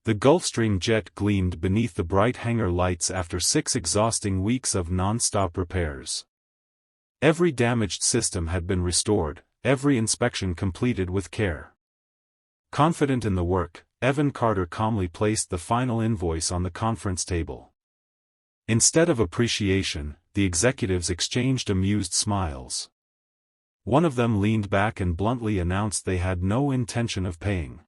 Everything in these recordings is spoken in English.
The Gulfstream jet gleamed beneath the bright hangar lights after 6 exhausting weeks of non-stop repairs. Every damaged system had been restored, every inspection completed with care. Confident in the work, Evan Carter calmly placed the final invoice on the conference table. Instead of appreciation, the executives exchanged amused smiles. One of them leaned back and bluntly announced they had no intention of paying.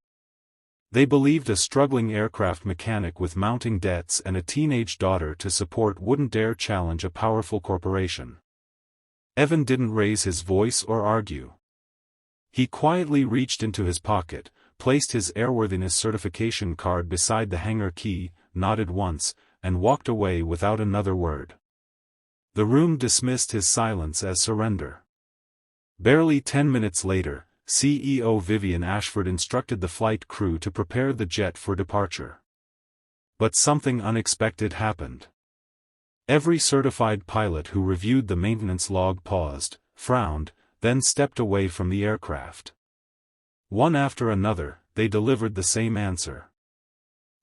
They believed a struggling aircraft mechanic with mounting debts and a teenage daughter to support wouldn't dare challenge a powerful corporation. Evan didn't raise his voice or argue. He quietly reached into his pocket, placed his airworthiness certification card beside the hangar key, nodded once, and walked away without another word. The room dismissed his silence as surrender. Barely 10 minutes later, CEO Vivian Ashford instructed the flight crew to prepare the jet for departure. But something unexpected happened. Every certified pilot who reviewed the maintenance log paused, frowned, then stepped away from the aircraft. One after another, they delivered the same answer.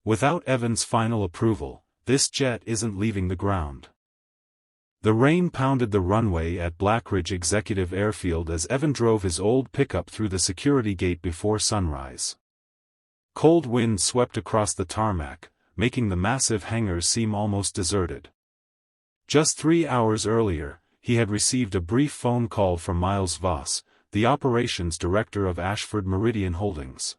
Without Evan's final approval, this jet isn't leaving the ground. The rain pounded the runway at Blackridge Executive Airfield as Evan drove his old pickup through the security gate before sunrise. Cold wind swept across the tarmac, making the massive hangars seem almost deserted. Just 3 hours earlier, he had received a brief phone call from Miles Voss, the operations director of Ashford Meridian Holdings.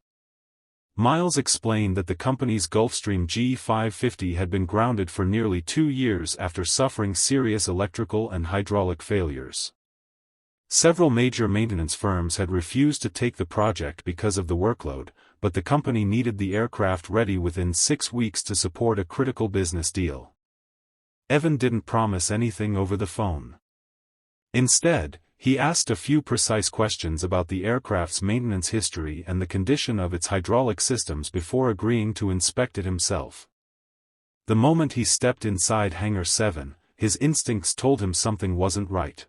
Miles explained that the company's Gulfstream G550 had been grounded for nearly 2 years after suffering serious electrical and hydraulic failures. Several major maintenance firms had refused to take the project because of the workload, but the company needed the aircraft ready within 6 weeks to support a critical business deal. Evan didn't promise anything over the phone. Instead, he asked a few precise questions about the aircraft's maintenance history and the condition of its hydraulic systems before agreeing to inspect it himself. The moment he stepped inside Hangar 7, his instincts told him something wasn't right.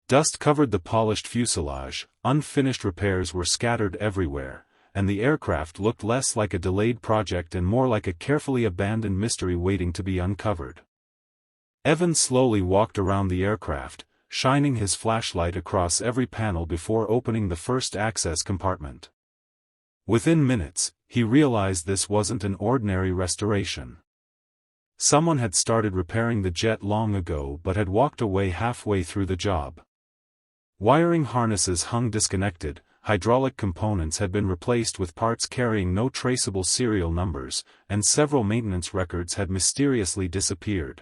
Dust covered the polished fuselage, unfinished repairs were scattered everywhere, and the aircraft looked less like a delayed project and more like a carefully abandoned mystery waiting to be uncovered. Evan slowly walked around the aircraft, shining his flashlight across every panel before opening the first access compartment. Within minutes, he realized this wasn't an ordinary restoration. Someone had started repairing the jet long ago but had walked away halfway through the job. Wiring harnesses hung disconnected, hydraulic components had been replaced with parts carrying no traceable serial numbers, and several maintenance records had mysteriously disappeared.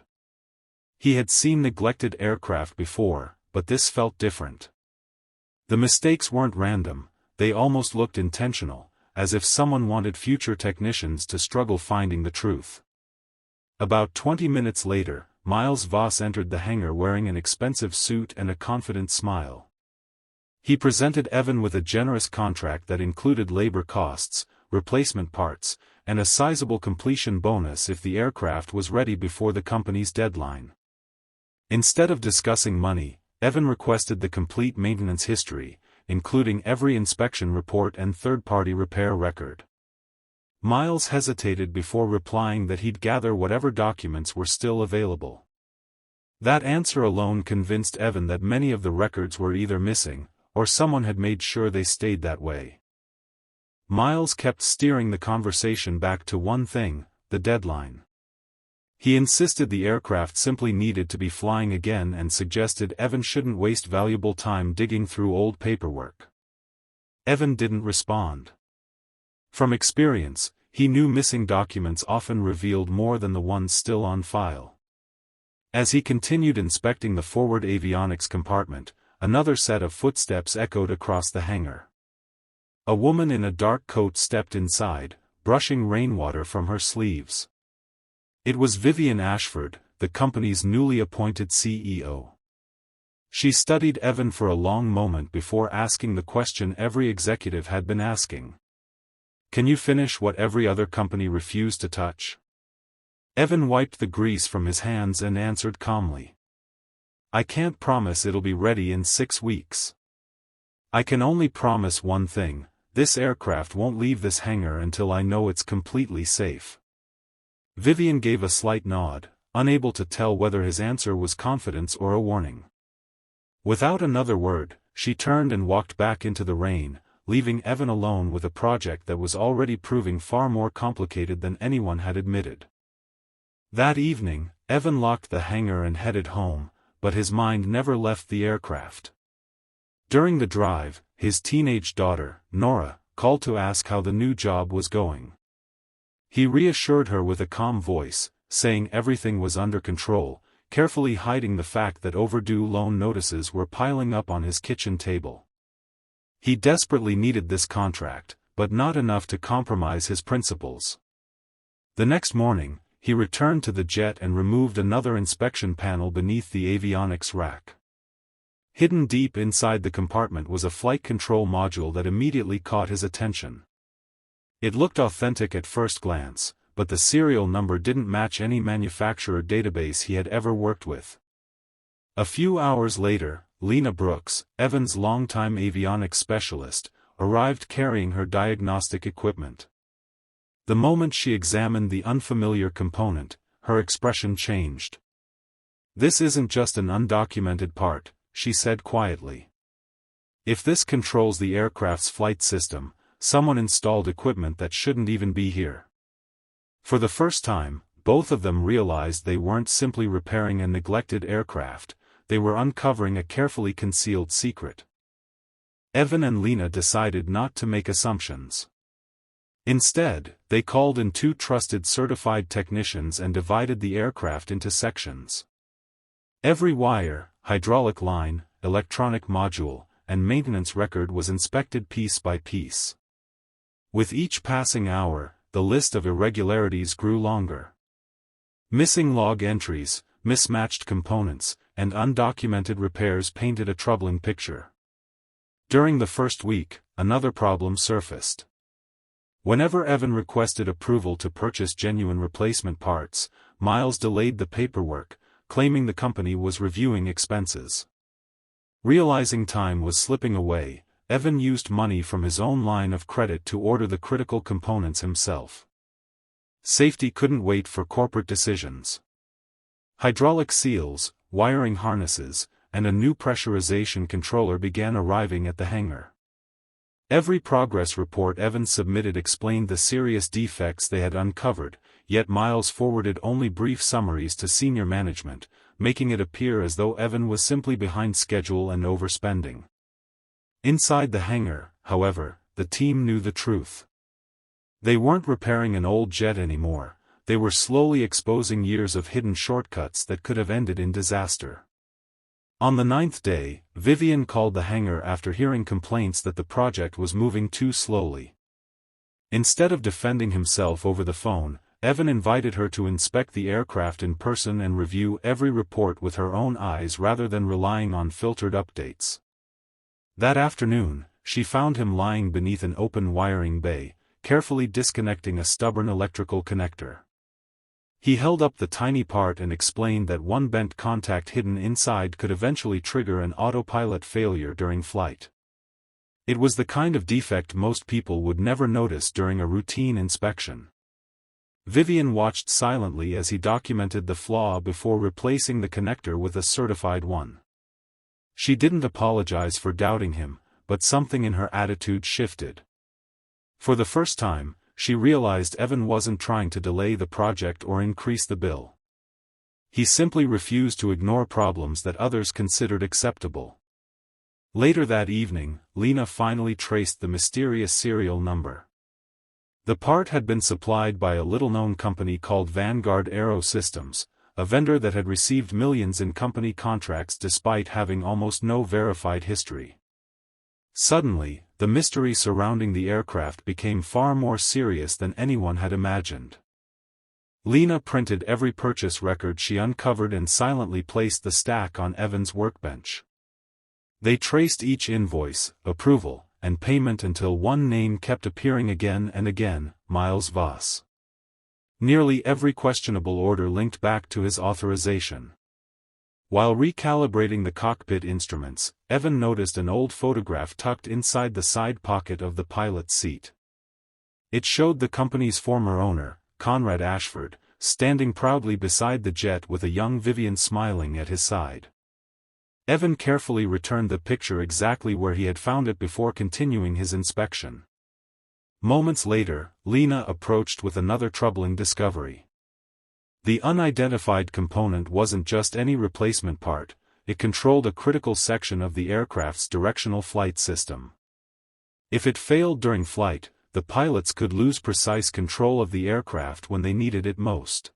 He had seen neglected aircraft before, but this felt different. The mistakes weren't random, they almost looked intentional, as if someone wanted future technicians to struggle finding the truth. About 20 minutes later, Miles Voss entered the hangar wearing an expensive suit and a confident smile. He presented Evan with a generous contract that included labor costs, replacement parts, and a sizable completion bonus if the aircraft was ready before the company's deadline. Instead of discussing money, Evan requested the complete maintenance history, including every inspection report and third-party repair record. Miles hesitated before replying that he'd gather whatever documents were still available. That answer alone convinced Evan that many of the records were either missing, or someone had made sure they stayed that way. Miles kept steering the conversation back to one thing, the deadline. He insisted the aircraft simply needed to be flying again and suggested Evan shouldn't waste valuable time digging through old paperwork. Evan didn't respond. From experience, he knew missing documents often revealed more than the ones still on file. As he continued inspecting the forward avionics compartment, another set of footsteps echoed across the hangar. A woman in a dark coat stepped inside, brushing rainwater from her sleeves. It was Vivian Ashford, the company's newly appointed CEO. She studied Evan for a long moment before asking the question every executive had been asking. "Can you finish what every other company refused to touch?" Evan wiped the grease from his hands and answered calmly. "I can't promise it'll be ready in 6 weeks. I can only promise one thing, this aircraft won't leave this hangar until I know it's completely safe." Vivian gave a slight nod, unable to tell whether his answer was confidence or a warning. Without another word, she turned and walked back into the rain, leaving Evan alone with a project that was already proving far more complicated than anyone had admitted. That evening, Evan locked the hangar and headed home, but his mind never left the aircraft. During the drive, his teenage daughter, Nora, called to ask how the new job was going. He reassured her with a calm voice, saying everything was under control, carefully hiding the fact that overdue loan notices were piling up on his kitchen table. He desperately needed this contract, but not enough to compromise his principles. The next morning, he returned to the jet and removed another inspection panel beneath the avionics rack. Hidden deep inside the compartment was a flight control module that immediately caught his attention. It looked authentic at first glance, but the serial number didn't match any manufacturer database he had ever worked with. A few hours later, Lena Brooks, Evan's longtime avionics specialist, arrived carrying her diagnostic equipment. The moment she examined the unfamiliar component, her expression changed. "This isn't just an undocumented part," she said quietly. "If this controls the aircraft's flight system, someone installed equipment that shouldn't even be here." For the first time, both of them realized they weren't simply repairing a neglected aircraft, they were uncovering a carefully concealed secret. Evan and Lena decided not to make assumptions. Instead, they called in 2 trusted certified technicians and divided the aircraft into sections. Every wire, hydraulic line, electronic module, and maintenance record was inspected piece by piece. With each passing hour, the list of irregularities grew longer. Missing log entries, mismatched components, and undocumented repairs painted a troubling picture. During the first week, another problem surfaced. Whenever Evan requested approval to purchase genuine replacement parts, Miles delayed the paperwork, claiming the company was reviewing expenses. Realizing time was slipping away, Evan used money from his own line of credit to order the critical components himself. Safety couldn't wait for corporate decisions. Hydraulic seals, wiring harnesses, and a new pressurization controller began arriving at the hangar. Every progress report Evan submitted explained the serious defects they had uncovered, yet Miles forwarded only brief summaries to senior management, making it appear as though Evan was simply behind schedule and overspending. Inside the hangar, however, the team knew the truth. They weren't repairing an old jet anymore, they were slowly exposing years of hidden shortcuts that could have ended in disaster. On the 9th day, Vivian called the hangar after hearing complaints that the project was moving too slowly. Instead of defending himself over the phone, Evan invited her to inspect the aircraft in person and review every report with her own eyes rather than relying on filtered updates. That afternoon, she found him lying beneath an open wiring bay, carefully disconnecting a stubborn electrical connector. He held up the tiny part and explained that one bent contact hidden inside could eventually trigger an autopilot failure during flight. It was the kind of defect most people would never notice during a routine inspection. Vivian watched silently as he documented the flaw before replacing the connector with a certified one. She didn't apologize for doubting him, but something in her attitude shifted. For the first time, she realized Evan wasn't trying to delay the project or increase the bill. He simply refused to ignore problems that others considered acceptable. Later that evening, Lena finally traced the mysterious serial number. The part had been supplied by a little-known company called Vanguard Aero Systems, a vendor that had received millions in company contracts despite having almost no verified history. Suddenly, the mystery surrounding the aircraft became far more serious than anyone had imagined. Lena printed every purchase record she uncovered and silently placed the stack on Evan's workbench. They traced each invoice, approval, and payment until one name kept appearing again and again: Miles Voss. Nearly every questionable order linked back to his authorization. While recalibrating the cockpit instruments, Evan noticed an old photograph tucked inside the side pocket of the pilot's seat. It showed the company's former owner, Conrad Ashford, standing proudly beside the jet with a young Vivian smiling at his side. Evan carefully returned the picture exactly where he had found it before continuing his inspection. Moments later, Lena approached with another troubling discovery. The unidentified component wasn't just any replacement part, it controlled a critical section of the aircraft's directional flight system. If it failed during flight, the pilots could lose precise control of the aircraft when they needed it most.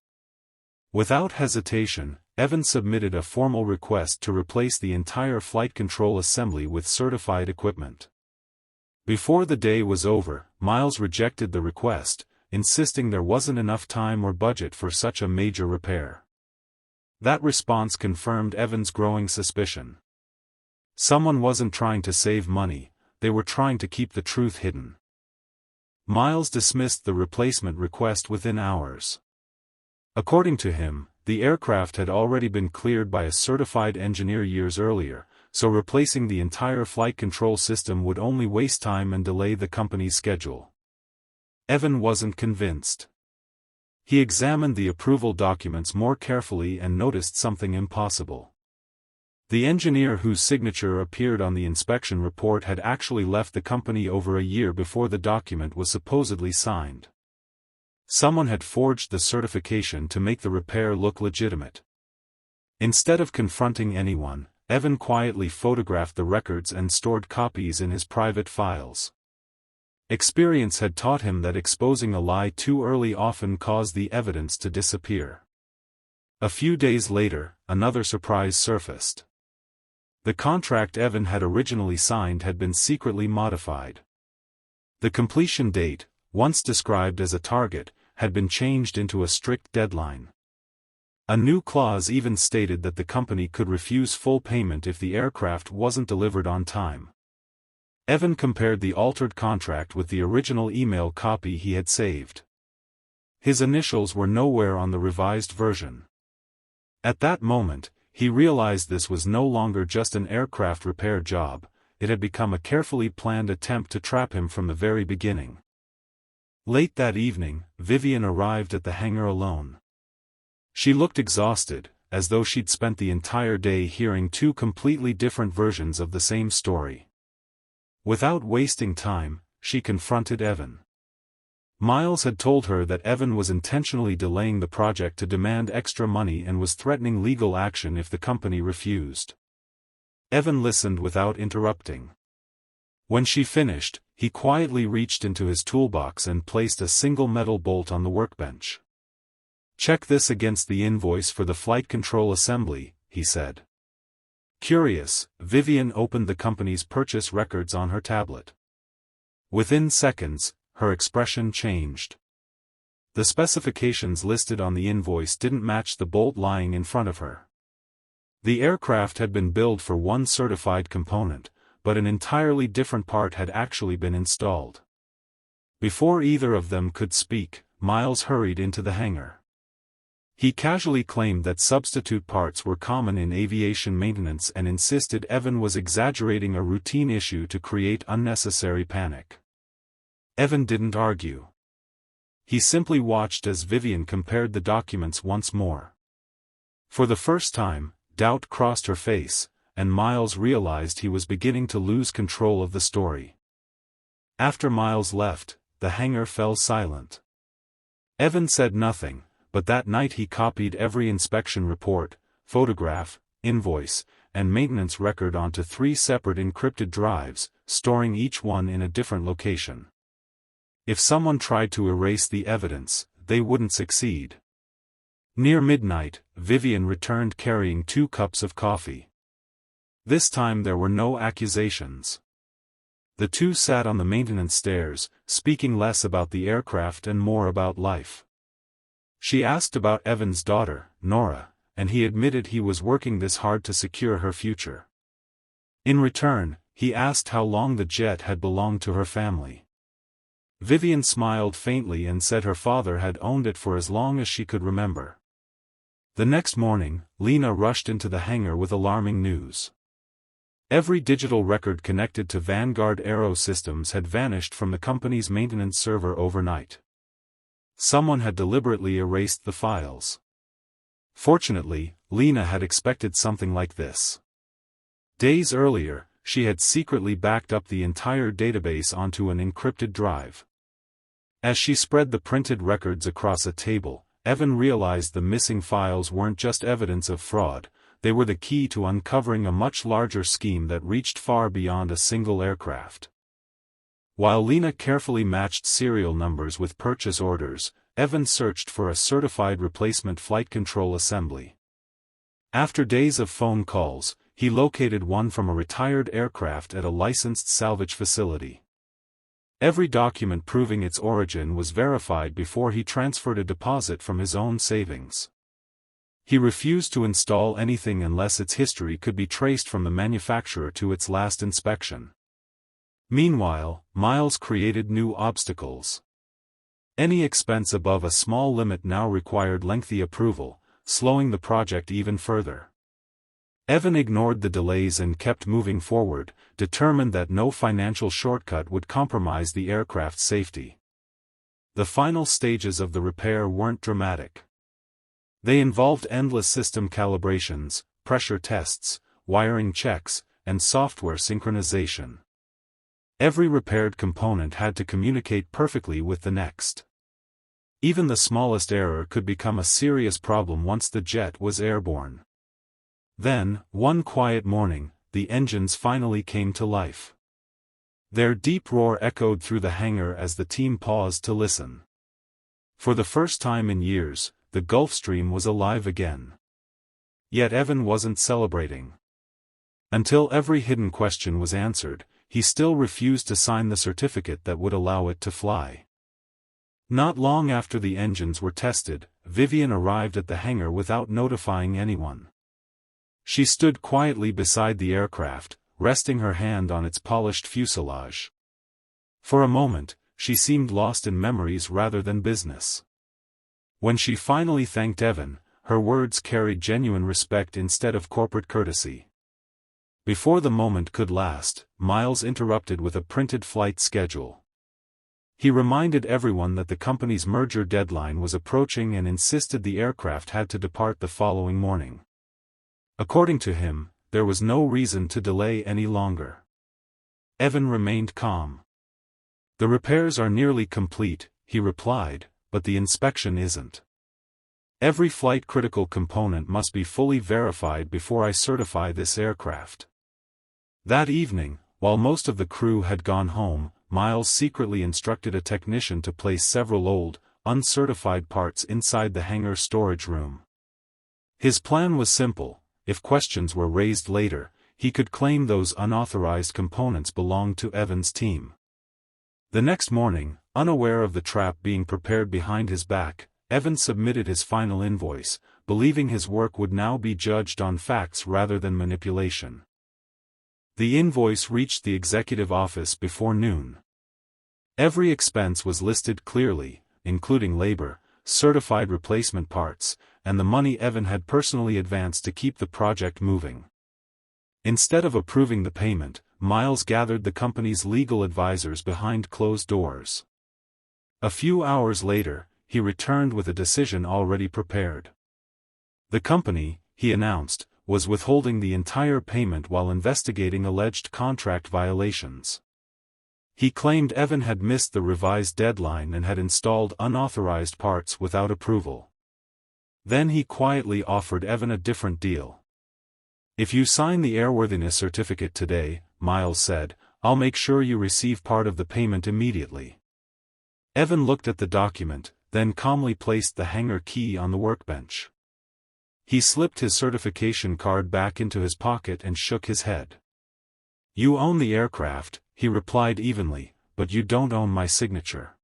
Without hesitation, Evan submitted a formal request to replace the entire flight control assembly with certified equipment. Before the day was over, Miles rejected the request, insisting there wasn't enough time or budget for such a major repair. That response confirmed Evan's growing suspicion. Someone wasn't trying to save money, they were trying to keep the truth hidden. Miles dismissed the replacement request within hours. According to him, the aircraft had already been cleared by a certified engineer years earlier, so replacing the entire flight control system would only waste time and delay the company's schedule. Evan wasn't convinced. He examined the approval documents more carefully and noticed something impossible. The engineer whose signature appeared on the inspection report had actually left the company over a year before the document was supposedly signed. Someone had forged the certification to make the repair look legitimate. Instead of confronting anyone, Evan quietly photographed the records and stored copies in his private files. Experience had taught him that exposing a lie too early often caused the evidence to disappear. A few days later, another surprise surfaced. The contract Evan had originally signed had been secretly modified. The completion date, once described as a target, had been changed into a strict deadline. A new clause even stated that the company could refuse full payment if the aircraft wasn't delivered on time. Evan compared the altered contract with the original email copy he had saved. His initials were nowhere on the revised version. At that moment, he realized this was no longer just an aircraft repair job, it had become a carefully planned attempt to trap him from the very beginning. Late that evening, Vivian arrived at the hangar alone. She looked exhausted, as though she'd spent the entire day hearing two completely different versions of the same story. Without wasting time, she confronted Evan. Miles had told her that Evan was intentionally delaying the project to demand extra money and was threatening legal action if the company refused. Evan listened without interrupting. When she finished, he quietly reached into his toolbox and placed a single metal bolt on the workbench. "Check this against the invoice for the flight control assembly," he said. Curious, Vivian opened the company's purchase records on her tablet. Within seconds, her expression changed. The specifications listed on the invoice didn't match the bolt lying in front of her. The aircraft had been built for one certified component, but an entirely different part had actually been installed. Before either of them could speak, Miles hurried into the hangar. He casually claimed that substitute parts were common in aviation maintenance and insisted Evan was exaggerating a routine issue to create unnecessary panic. Evan didn't argue. He simply watched as Vivian compared the documents once more. For the first time, doubt crossed her face, and Miles realized he was beginning to lose control of the story. After Miles left, the hangar fell silent. Evan said nothing, but that night he copied every inspection report, photograph, invoice, and maintenance record onto 3 separate encrypted drives, storing each one in a different location. If someone tried to erase the evidence, they wouldn't succeed. Near midnight, Vivian returned carrying 2 cups of coffee. This time there were no accusations. The two sat on the maintenance stairs, speaking less about the aircraft and more about life. She asked about Evan's daughter, Nora, and he admitted he was working this hard to secure her future. In return, he asked how long the jet had belonged to her family. Vivian smiled faintly and said her father had owned it for as long as she could remember. The next morning, Lena rushed into the hangar with alarming news. Every digital record connected to Vanguard Aero Systems had vanished from the company's maintenance server overnight. Someone had deliberately erased the files. Fortunately, Lena had expected something like this. Days earlier, she had secretly backed up the entire database onto an encrypted drive. As she spread the printed records across a table, Evan realized the missing files weren't just evidence of fraud, they were the key to uncovering a much larger scheme that reached far beyond a single aircraft. While Lena carefully matched serial numbers with purchase orders, Evan searched for a certified replacement flight control assembly. After days of phone calls, he located one from a retired aircraft at a licensed salvage facility. Every document proving its origin was verified before he transferred a deposit from his own savings. He refused to install anything unless its history could be traced from the manufacturer to its last inspection. Meanwhile, Miles created new obstacles. Any expense above a small limit now required lengthy approval, slowing the project even further. Evan ignored the delays and kept moving forward, determined that no financial shortcut would compromise the aircraft's safety. The final stages of the repair weren't dramatic. They involved endless system calibrations, pressure tests, wiring checks, and software synchronization. Every repaired component had to communicate perfectly with the next. Even the smallest error could become a serious problem once the jet was airborne. Then, one quiet morning, the engines finally came to life. Their deep roar echoed through the hangar as the team paused to listen. For the first time in years, the Gulfstream was alive again. Yet Evan wasn't celebrating. Until every hidden question was answered, he still refused to sign the certificate that would allow it to fly. Not long after the engines were tested, Vivian arrived at the hangar without notifying anyone. She stood quietly beside the aircraft, resting her hand on its polished fuselage. For a moment, she seemed lost in memories rather than business. When she finally thanked Evan, her words carried genuine respect instead of corporate courtesy. Before the moment could last, Miles interrupted with a printed flight schedule. He reminded everyone that the company's merger deadline was approaching and insisted the aircraft had to depart the following morning. According to him, there was no reason to delay any longer. Evan remained calm. "The repairs are nearly complete," he replied, "but the inspection isn't. Every flight-critical component must be fully verified before I certify this aircraft." That evening, while most of the crew had gone home, Miles secretly instructed a technician to place several old, uncertified parts inside the hangar storage room. His plan was simple: if questions were raised later, he could claim those unauthorized components belonged to Evan's team. The next morning, unaware of the trap being prepared behind his back, Evan submitted his final invoice, believing his work would now be judged on facts rather than manipulation. The invoice reached the executive office before noon. Every expense was listed clearly, including labor, certified replacement parts, and the money Evan had personally advanced to keep the project moving. Instead of approving the payment, Miles gathered the company's legal advisors behind closed doors. A few hours later, he returned with a decision already prepared. The company, he announced, was withholding the entire payment while investigating alleged contract violations. He claimed Evan had missed the revised deadline and had installed unauthorized parts without approval. Then he quietly offered Evan a different deal. "If you sign the airworthiness certificate today," Miles said, "I'll make sure you receive part of the payment immediately." Evan looked at the document, then calmly placed the hangar key on the workbench. He slipped his certification card back into his pocket and shook his head. "You own the aircraft," he replied evenly, "but you don't own my signature.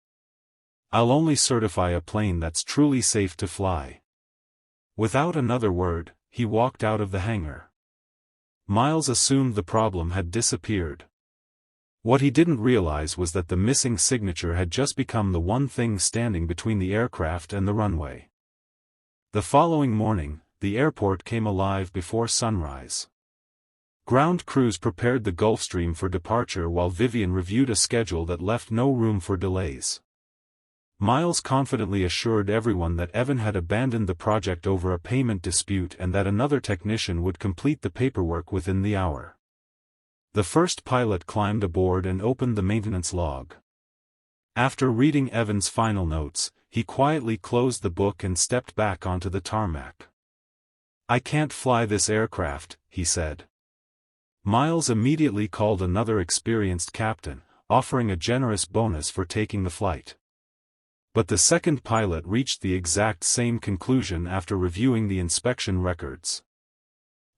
I'll only certify a plane that's truly safe to fly." Without another word, he walked out of the hangar. Miles assumed the problem had disappeared. What he didn't realize was that the missing signature had just become the one thing standing between the aircraft and the runway. The following morning, the airport came alive before sunrise. Ground crews prepared the Gulfstream for departure while Vivian reviewed a schedule that left no room for delays. Miles confidently assured everyone that Evan had abandoned the project over a payment dispute and that another technician would complete the paperwork within the hour. The first pilot climbed aboard and opened the maintenance log. After reading Evan's final notes, he quietly closed the book and stepped back onto the tarmac. "I can't fly this aircraft," he said. Miles immediately called another experienced captain, offering a generous bonus for taking the flight. But the second pilot reached the exact same conclusion after reviewing the inspection records.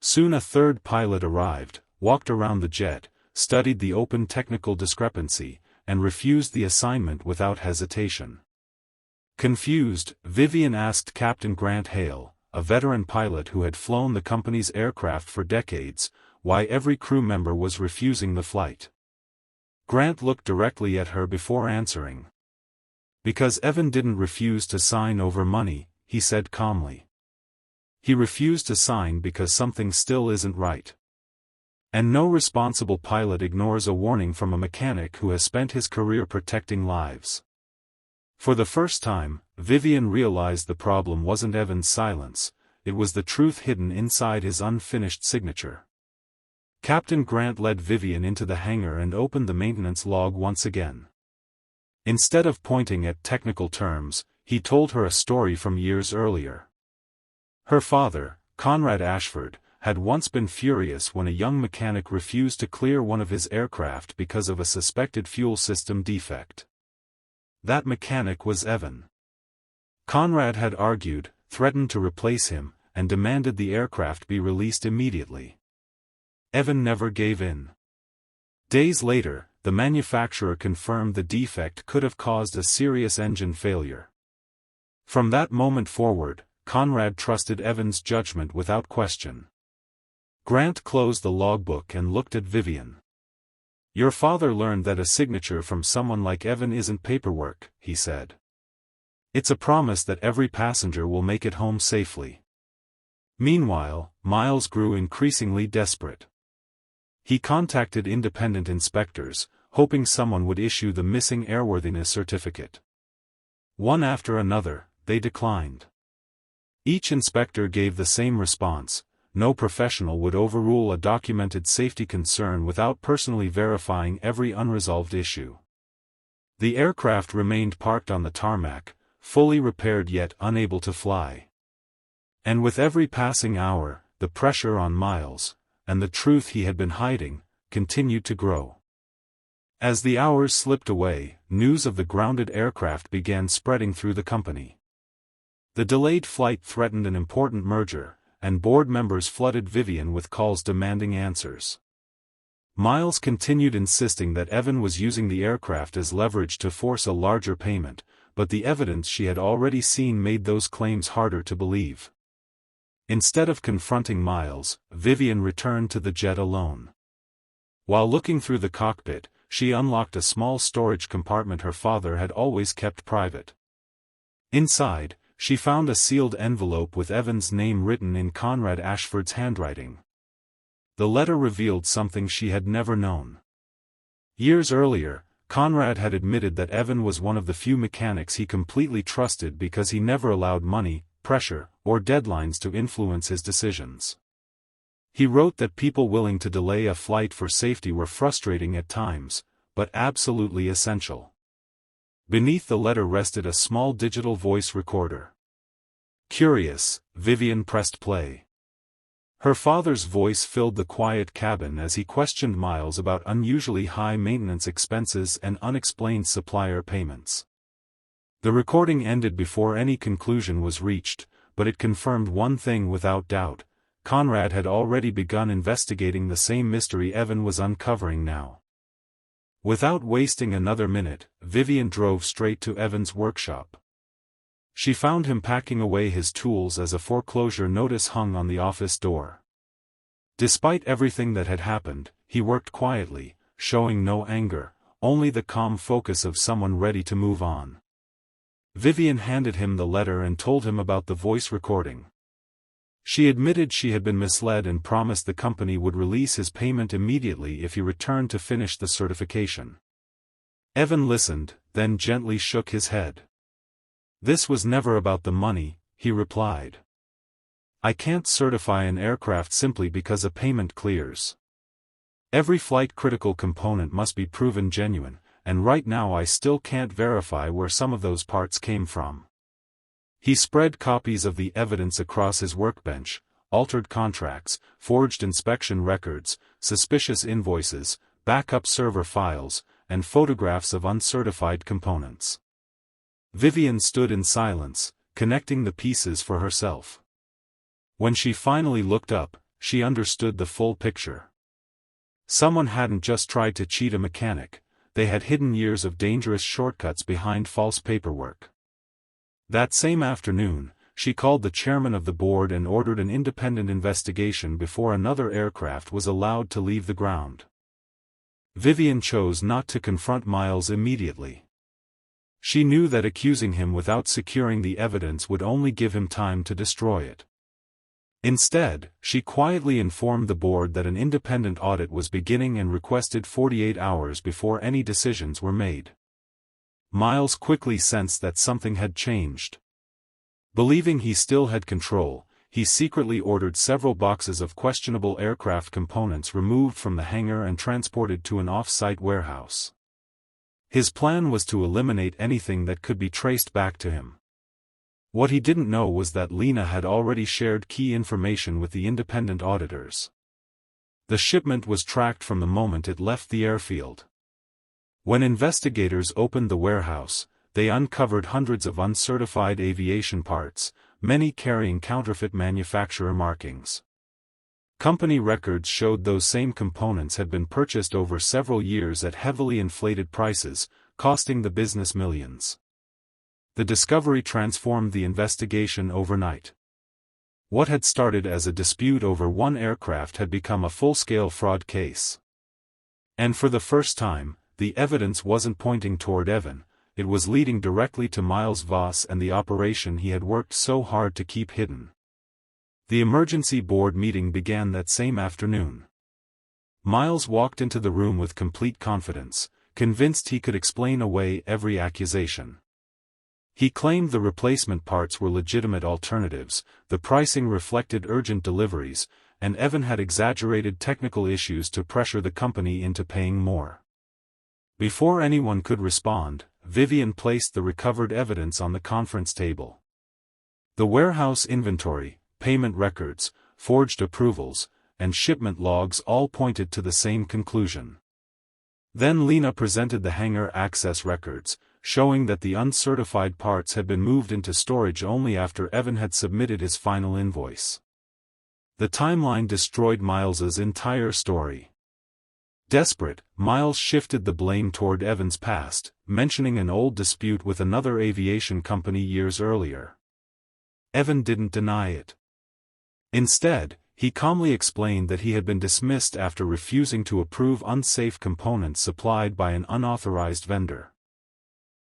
Soon a third pilot arrived, walked around the jet, studied the open technical discrepancy, and refused the assignment without hesitation. Confused, Vivian asked Captain Grant Hale, a veteran pilot who had flown the company's aircraft for decades, why every crew member was refusing the flight. Grant looked directly at her before answering. "Because Evan didn't refuse to sign over money," he said calmly. "He refused to sign because something still isn't right. And no responsible pilot ignores a warning from a mechanic who has spent his career protecting lives." For the first time, Vivian realized the problem wasn't Evan's silence, it was the truth hidden inside his unfinished signature. Captain Grant led Vivian into the hangar and opened the maintenance log once again. Instead of pointing at technical terms, he told her a story from years earlier. Her father, Conrad Ashford, had once been furious when a young mechanic refused to clear one of his aircraft because of a suspected fuel system defect. That mechanic was Evan. Conrad had argued, threatened to replace him, and demanded the aircraft be released immediately. Evan never gave in. Days later, the manufacturer confirmed the defect could have caused a serious engine failure. From that moment forward, Conrad trusted Evan's judgment without question. Grant closed the logbook and looked at Vivian. "Your father learned that a signature from someone like Evan isn't paperwork," he said. "It's a promise that every passenger will make it home safely." Meanwhile, Miles grew increasingly desperate. He contacted independent inspectors, hoping someone would issue the missing airworthiness certificate. One after another, they declined. Each inspector gave the same response: no professional would overrule a documented safety concern without personally verifying every unresolved issue. The aircraft remained parked on the tarmac, fully repaired yet unable to fly. And with every passing hour, the pressure on Miles, and the truth he had been hiding, continued to grow. As the hours slipped away, news of the grounded aircraft began spreading through the company. The delayed flight threatened an important merger, and board members flooded Vivian with calls demanding answers. Miles continued insisting that Evan was using the aircraft as leverage to force a larger payment, but the evidence she had already seen made those claims harder to believe. Instead of confronting Miles, Vivian returned to the jet alone. While looking through the cockpit, she unlocked a small storage compartment her father had always kept private. Inside, she found a sealed envelope with Evan's name written in Conrad Ashford's handwriting. The letter revealed something she had never known. Years earlier, Conrad had admitted that Evan was one of the few mechanics he completely trusted because he never allowed money, pressure, or deadlines to influence his decisions. He wrote that people willing to delay a flight for safety were frustrating at times, but absolutely essential. Beneath the letter rested a small digital voice recorder. Curious, Vivian pressed play. Her father's voice filled the quiet cabin as he questioned Miles about unusually high maintenance expenses and unexplained supplier payments. The recording ended before any conclusion was reached, but it confirmed one thing without doubt: Conrad had already begun investigating the same mystery Evan was uncovering now. Without wasting another minute, Vivian drove straight to Evan's workshop. She found him packing away his tools as a foreclosure notice hung on the office door. Despite everything that had happened, he worked quietly, showing no anger, only the calm focus of someone ready to move on. Vivian handed him the letter and told him about the voice recording. She admitted she had been misled and promised the company would release his payment immediately if he returned to finish the certification. Evan listened, then gently shook his head. "This was never about the money," he replied. "I can't certify an aircraft simply because a payment clears. Every flight-critical component must be proven genuine, and right now I still can't verify where some of those parts came from." He spread copies of the evidence across his workbench: altered contracts, forged inspection records, suspicious invoices, backup server files, and photographs of uncertified components. Vivian stood in silence, connecting the pieces for herself. When she finally looked up, she understood the full picture. Someone hadn't just tried to cheat a mechanic, they had hidden years of dangerous shortcuts behind false paperwork. That same afternoon, she called the chairman of the board and ordered an independent investigation before another aircraft was allowed to leave the ground. Vivian chose not to confront Miles immediately. She knew that accusing him without securing the evidence would only give him time to destroy it. Instead, she quietly informed the board that an independent audit was beginning and requested 48 hours before any decisions were made. Miles quickly sensed that something had changed. Believing he still had control, he secretly ordered several boxes of questionable aircraft components removed from the hangar and transported to an off-site warehouse. His plan was to eliminate anything that could be traced back to him. What he didn't know was that Lena had already shared key information with the independent auditors. The shipment was tracked from the moment it left the airfield. When investigators opened the warehouse, they uncovered hundreds of uncertified aviation parts, many carrying counterfeit manufacturer markings. Company records showed those same components had been purchased over several years at heavily inflated prices, costing the business millions. The discovery transformed the investigation overnight. What had started as a dispute over one aircraft had become a full-scale fraud case. And for the first time, the evidence wasn't pointing toward Evan, it was leading directly to Miles Voss and the operation he had worked so hard to keep hidden. The emergency board meeting began that same afternoon. Miles walked into the room with complete confidence, convinced he could explain away every accusation. He claimed the replacement parts were legitimate alternatives, the pricing reflected urgent deliveries, and Evan had exaggerated technical issues to pressure the company into paying more. Before anyone could respond, Vivian placed the recovered evidence on the conference table. The warehouse inventory, payment records, forged approvals, and shipment logs all pointed to the same conclusion. Then Lena presented the hangar access records, showing that the uncertified parts had been moved into storage only after Evan had submitted his final invoice. The timeline destroyed Miles's entire story. Desperate, Miles shifted the blame toward Evan's past, mentioning an old dispute with another aviation company years earlier. Evan didn't deny it. Instead, he calmly explained that he had been dismissed after refusing to approve unsafe components supplied by an unauthorized vendor.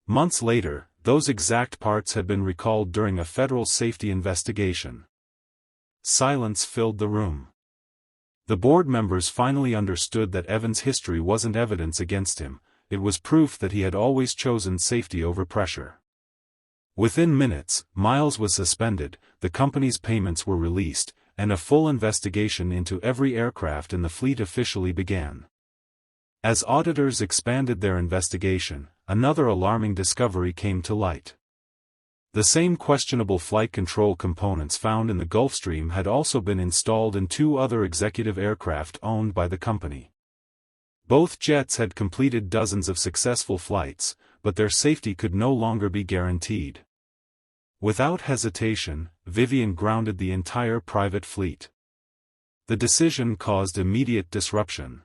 Months later, those exact parts had been recalled during a federal safety investigation. Silence filled the room. The board members finally understood that Evan's history wasn't evidence against him, it was proof that he had always chosen safety over pressure. Within minutes, Miles was suspended, the company's payments were released, and a full investigation into every aircraft in the fleet officially began. As auditors expanded their investigation, another alarming discovery came to light. The same questionable flight control components found in the Gulfstream had also been installed in two other executive aircraft owned by the company. Both jets had completed dozens of successful flights, but their safety could no longer be guaranteed. Without hesitation, Vivian grounded the entire private fleet. The decision caused immediate disruption.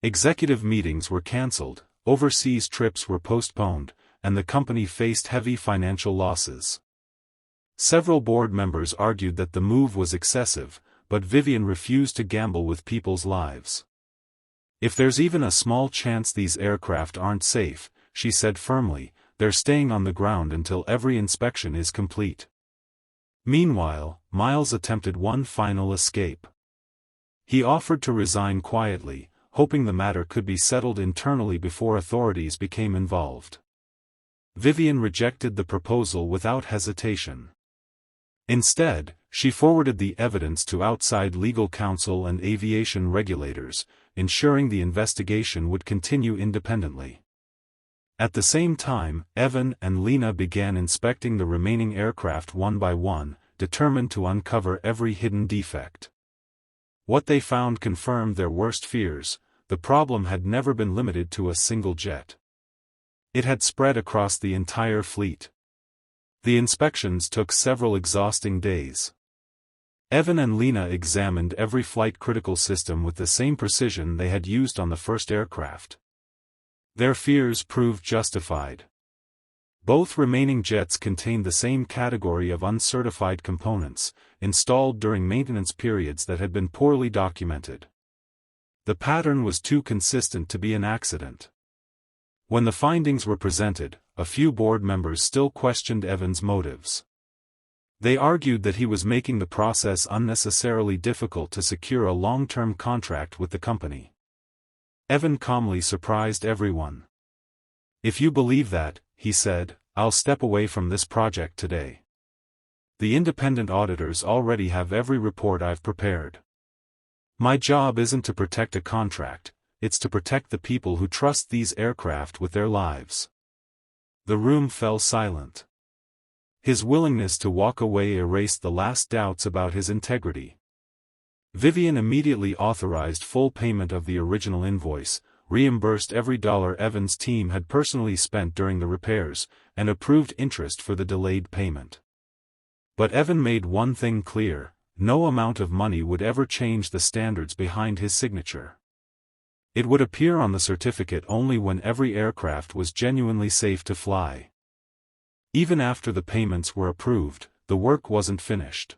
Executive meetings were cancelled, overseas trips were postponed, and the company faced heavy financial losses. Several board members argued that the move was excessive, but Vivian refused to gamble with people's lives. "If there's even a small chance these aircraft aren't safe," she said firmly, they're staying on the ground until every inspection is complete. Meanwhile, Miles attempted one final escape. He offered to resign quietly, hoping the matter could be settled internally before authorities became involved. Vivian rejected the proposal without hesitation. Instead, she forwarded the evidence to outside legal counsel and aviation regulators, ensuring the investigation would continue independently. At the same time, Evan and Lena began inspecting the remaining aircraft one by one, determined to uncover every hidden defect. What they found confirmed their worst fears: the problem had never been limited to a single jet. It had spread across the entire fleet. The inspections took several exhausting days. Evan and Lena examined every flight-critical system with the same precision they had used on the first aircraft. Their fears proved justified. Both remaining jets contained the same category of uncertified components, installed during maintenance periods that had been poorly documented. The pattern was too consistent to be an accident. When the findings were presented, a few board members still questioned Evan's motives. They argued that he was making the process unnecessarily difficult to secure a long-term contract with the company. Evan calmly surprised everyone. "If you believe that," he said, "I'll step away from this project today. The independent auditors already have every report I've prepared. My job isn't to protect a contract, it's to protect the people who trust these aircraft with their lives." The room fell silent. His willingness to walk away erased the last doubts about his integrity. Vivian immediately authorized full payment of the original invoice, reimbursed every dollar Evan's team had personally spent during the repairs, and approved interest for the delayed payment. But Evan made one thing clear: no amount of money would ever change the standards behind his signature. It would appear on the certificate only when every aircraft was genuinely safe to fly. Even after the payments were approved, the work wasn't finished.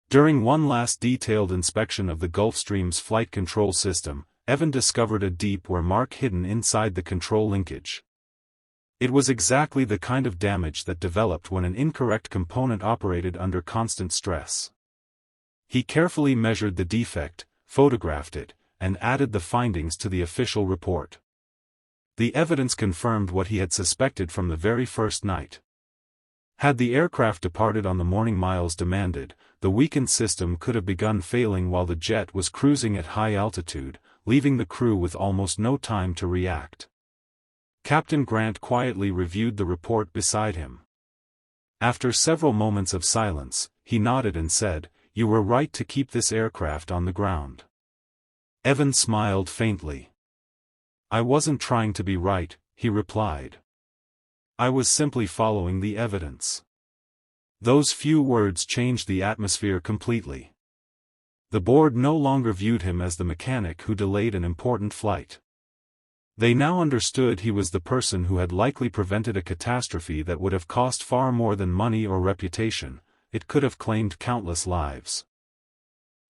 During one last detailed inspection of the Gulfstream's flight control system, Evan discovered a deep wear mark hidden inside the control linkage. It was exactly the kind of damage that developed when an incorrect component operated under constant stress. He carefully measured the defect, photographed it, and added the findings to the official report. The evidence confirmed what he had suspected from the very first night. Had the aircraft departed on the morning Miles demanded, the weakened system could have begun failing while the jet was cruising at high altitude, leaving the crew with almost no time to react. Captain Grant quietly reviewed the report beside him. After several moments of silence, he nodded and said, "You were right to keep this aircraft on the ground." Evan smiled faintly. "I wasn't trying to be right," he replied. "I was simply following the evidence." Those few words changed the atmosphere completely. The board no longer viewed him as the mechanic who delayed an important flight. They now understood he was the person who had likely prevented a catastrophe that would have cost far more than money or reputation. It could have claimed countless lives.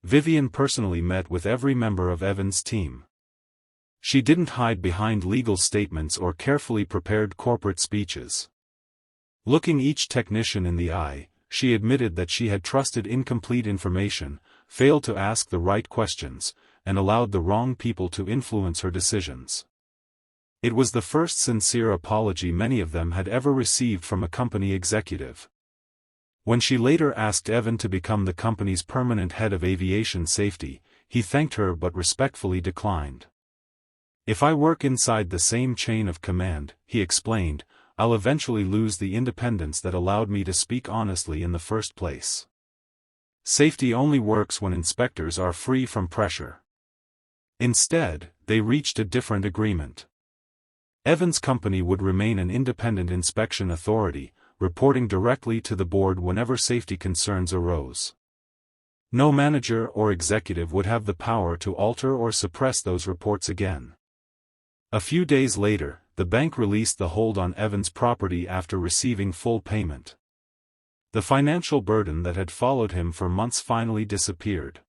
Vivian personally met with every member of Evan's team. She didn't hide behind legal statements or carefully prepared corporate speeches. Looking each technician in the eye, she admitted that she had trusted incomplete information, failed to ask the right questions, and allowed the wrong people to influence her decisions. It was the first sincere apology many of them had ever received from a company executive. When she later asked Evan to become the company's permanent head of aviation safety, he thanked her but respectfully declined. "If I work inside the same chain of command," he explained, "I'll eventually lose the independence that allowed me to speak honestly in the first place. Safety only works when inspectors are free from pressure." Instead, they reached a different agreement. Evan's company would remain an independent inspection authority, reporting directly to the board whenever safety concerns arose. No manager or executive would have the power to alter or suppress those reports again. A few days later, the bank released the hold on Evan's property after receiving full payment. The financial burden that had followed him for months finally disappeared.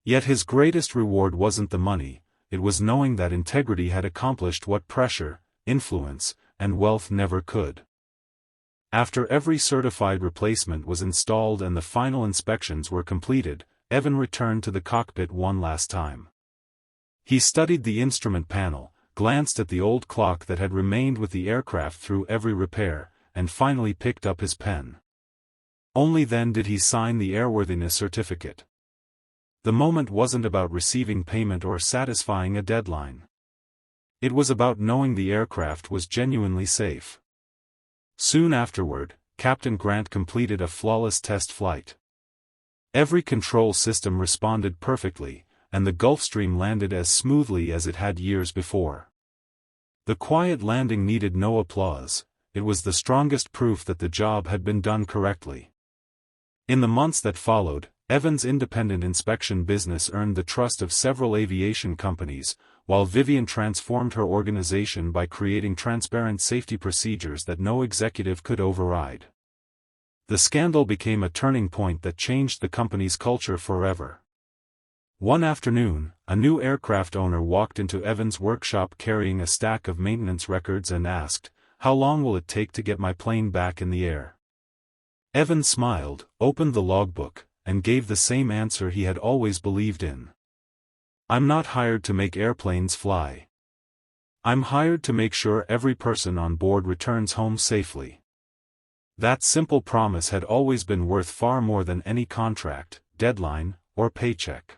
Yet his greatest reward wasn't the money, it was knowing that integrity had accomplished what pressure, influence, and wealth never could. After every certified replacement was installed and the final inspections were completed, Evan returned to the cockpit one last time. He studied the instrument panel, glanced at the old clock that had remained with the aircraft through every repair, and finally picked up his pen. Only then did he sign the airworthiness certificate. The moment wasn't about receiving payment or satisfying a deadline. It was about knowing the aircraft was genuinely safe. Soon afterward, Captain Grant completed a flawless test flight. Every control system responded perfectly, and the Gulfstream landed as smoothly as it had years before. The quiet landing needed no applause, it was the strongest proof that the job had been done correctly. In the months that followed, Evan's independent inspection business earned the trust of several aviation companies, while Vivian transformed her organization by creating transparent safety procedures that no executive could override. The scandal became a turning point that changed the company's culture forever. One afternoon, a new aircraft owner walked into Evan's workshop carrying a stack of maintenance records and asked, "How long will it take to get my plane back in the air?" Evan smiled, opened the logbook, and gave the same answer he had always believed in. "I'm not hired to make airplanes fly. I'm hired to make sure every person on board returns home safely." That simple promise had always been worth far more than any contract, deadline, or paycheck.